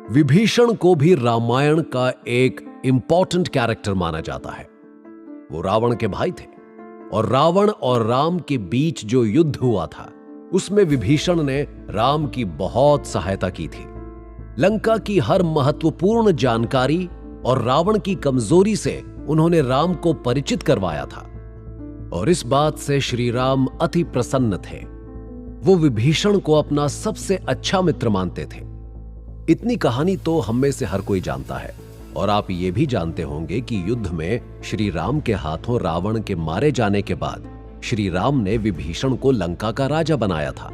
विभीषण को भी रामायण का एक इंपॉर्टेंट कैरेक्टर माना जाता है। वो रावण के भाई थे और रावण और राम के बीच जो युद्ध हुआ था उसमें विभीषण ने राम की बहुत सहायता की थी। लंका की हर महत्वपूर्ण जानकारी और रावण की कमजोरी से उन्होंने राम को परिचित करवाया था और इस बात से श्री राम अति प्रसन्न थे। वो विभीषण को अपना सबसे अच्छा मित्र मानते थे। इतनी कहानी तो हम में से हर कोई जानता है और आप ये भी जानते होंगे कि युद्ध में श्री राम के हाथों रावण के मारे जाने के बाद श्री राम ने विभीषण को लंका का राजा बनाया था।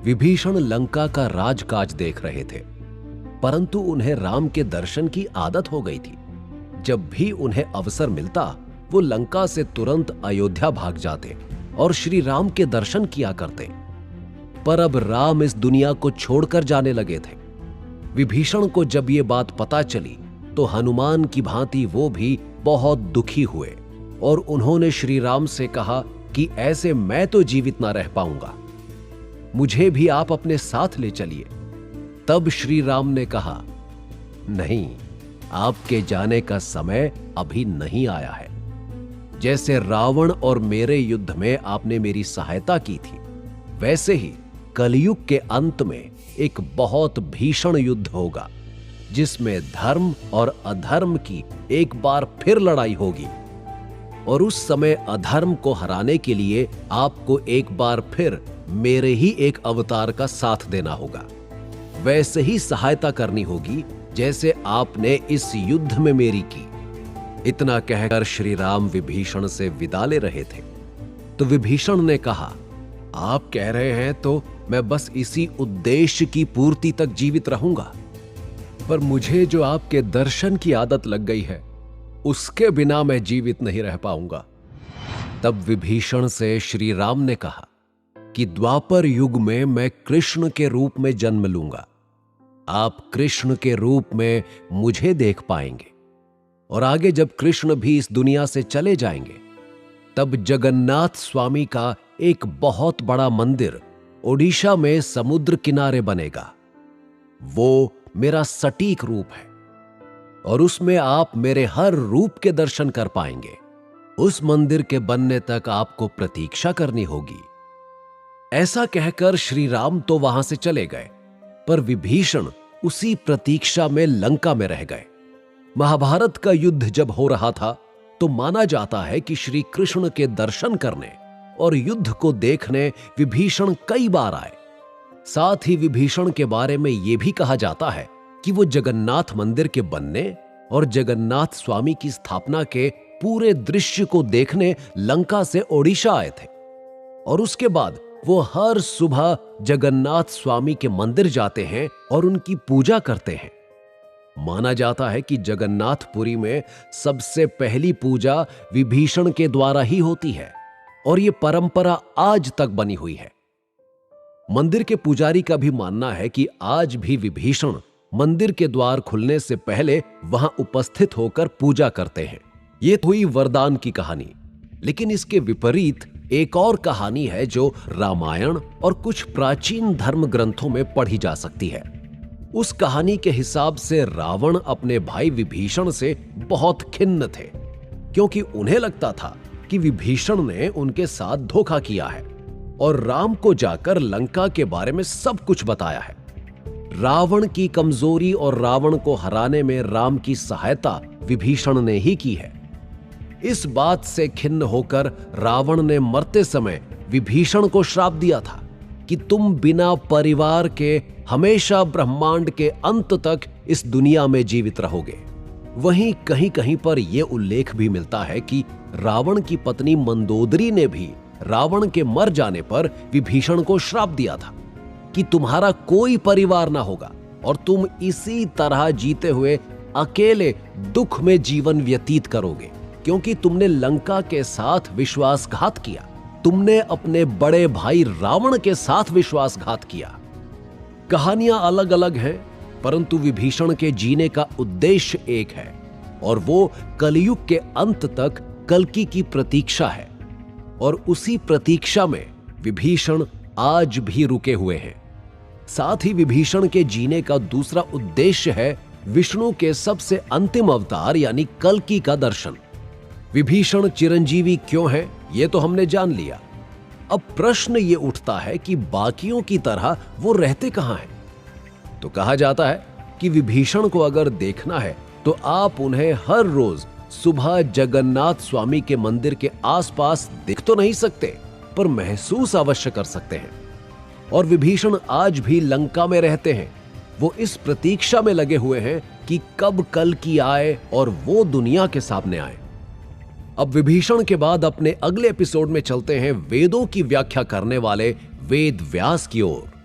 विभीषण लंका का राजकाज देख रहे थे, परंतु उन्हें राम के दर्शन की आदत हो गई थी। जब भी उन्हें अवसर मिलता वो लंका से तुरंत अयोध्या भाग जाते और श्री राम के दर्शन किया करते। पर अब राम इस दुनिया को छोड़कर जाने लगे थे। विभीषण को जब ये बात पता चली तो हनुमान की भांति वो भी बहुत दुखी हुए और उन्होंने श्री राम से कहा कि ऐसे मैं तो जीवित ना रह पाऊंगा, मुझे भी आप अपने साथ ले चलिए। तब श्री राम ने कहा, नहीं, आपके जाने का समय अभी नहीं आया है। जैसे रावण और मेरे युद्ध में आपने मेरी सहायता की थी, वैसे ही कलयुग के अंत में एक बहुत भीषण युद्ध होगा जिसमें धर्म और अधर्म की एक बार फिर लड़ाई होगी और उस समय अधर्म को हराने के लिए आपको एक बार फिर मेरे ही एक अवतार का साथ देना होगा। वैसे ही सहायता करनी होगी जैसे आपने इस युद्ध में मेरी की। इतना कहकर श्री राम विभीषण से विदा ले रहे थे तो विभीषण ने कहा, आप कह रहे हैं तो मैं बस इसी उद्देश्य की पूर्ति तक जीवित रहूंगा, पर मुझे जो आपके दर्शन की आदत लग गई है उसके बिना मैं जीवित नहीं रह पाऊंगा। तब विभीषण से श्री राम ने कहा कि द्वापर युग में मैं कृष्ण के रूप में जन्म लूंगा। आप कृष्ण के रूप में मुझे देख पाएंगे और आगे जब कृष्ण भी इस दुनिया से चले जाएंगे तब जगन्नाथ स्वामी का एक बहुत बड़ा मंदिर ओडिशा में समुद्र किनारे बनेगा। वो मेरा सटीक रूप है और उसमें आप मेरे हर रूप के दर्शन कर पाएंगे। उस मंदिर के बनने तक आपको प्रतीक्षा करनी होगी। ऐसा कहकर श्री राम तो वहां से चले गए, पर विभीषण उसी प्रतीक्षा में लंका में रह गए। महाभारत का युद्ध जब हो रहा था तो माना जाता है कि श्री कृष्ण के दर्शन करने और युद्ध को देखने विभीषण कई बार आए। साथ ही विभीषण के बारे में यह भी कहा जाता है कि वो जगन्नाथ मंदिर के बनने और जगन्नाथ स्वामी की स्थापना के पूरे दृश्य को देखने लंका से ओडिशा आए थे और उसके बाद वो हर सुबह जगन्नाथ स्वामी के मंदिर जाते हैं और उनकी पूजा करते हैं। माना जाता है कि जगन्नाथपुरी में सबसे पहली पूजा विभीषण के द्वारा ही होती है और ये परंपरा आज तक बनी हुई है। मंदिर के पुजारी का भी मानना है कि आज भी विभीषण मंदिर के द्वार खुलने से पहले वहां उपस्थित होकर पूजा करते हैं। ये हुई वरदान की कहानी, लेकिन इसके विपरीत एक और कहानी है जो रामायण और कुछ प्राचीन धर्म ग्रंथों में पढ़ी जा सकती है। उस कहानी के हिसाब से रावण अपने भाई विभीषण से बहुत खिन्न थे क्योंकि उन्हें लगता था कि विभीषण ने उनके साथ धोखा किया है और राम को जाकर लंका के बारे में सब कुछ बताया है। रावण की कमजोरी और रावण को हराने में राम की सहायता विभीषण ने ही की है। इस बात से खिन्न होकर रावण ने मरते समय विभीषण को श्राप दिया था कि तुम बिना परिवार के हमेशा ब्रह्मांड के अंत तक इस दुनिया में जीवित रहोगे। वहीं कहीं कहीं पर यह उल्लेख भी मिलता है कि रावण की पत्नी मंदोदरी ने भी रावण के मर जाने पर विभीषण को श्राप दिया था कि तुम्हारा कोई परिवार ना होगा और तुम इसी तरह जीते हुए अकेले दुख में जीवन व्यतीत करोगे, क्योंकि तुमने लंका के साथ विश्वासघात किया, तुमने अपने बड़े भाई रावण के साथ विश्वासघात किया। कहानियां अलग अलग हैं, परंतु विभीषण के जीने का उद्देश्य एक है और वो कलयुग के अंत तक कल्कि की प्रतीक्षा है और उसी प्रतीक्षा में विभीषण आज भी रुके हुए हैं। साथ ही विभीषण के जीने का दूसरा उद्देश्य है विष्णु के सबसे अंतिम अवतार यानी कल्कि का दर्शन। विभीषण चिरंजीवी क्यों है, यह तो हमने जान लिया। अब प्रश्न ये उठता है कि बाकियों की तरह वो रहते कहां हैं? तो कहा जाता है कि विभीषण को अगर देखना है तो आप उन्हें हर रोज सुबह जगन्नाथ स्वामी के मंदिर के आसपास देख तो नहीं सकते, पर महसूस अवश्य कर सकते हैं। और विभीषण आज भी लंका में रहते हैं। वो इस प्रतीक्षा में लगे हुए हैं कि कब कल्कि आए और वो दुनिया के सामने आए। अब विभीषण के बाद अपने अगले एपिसोड में चलते हैं वेदों की व्याख्या करने वाले वेद व्यास की ओर।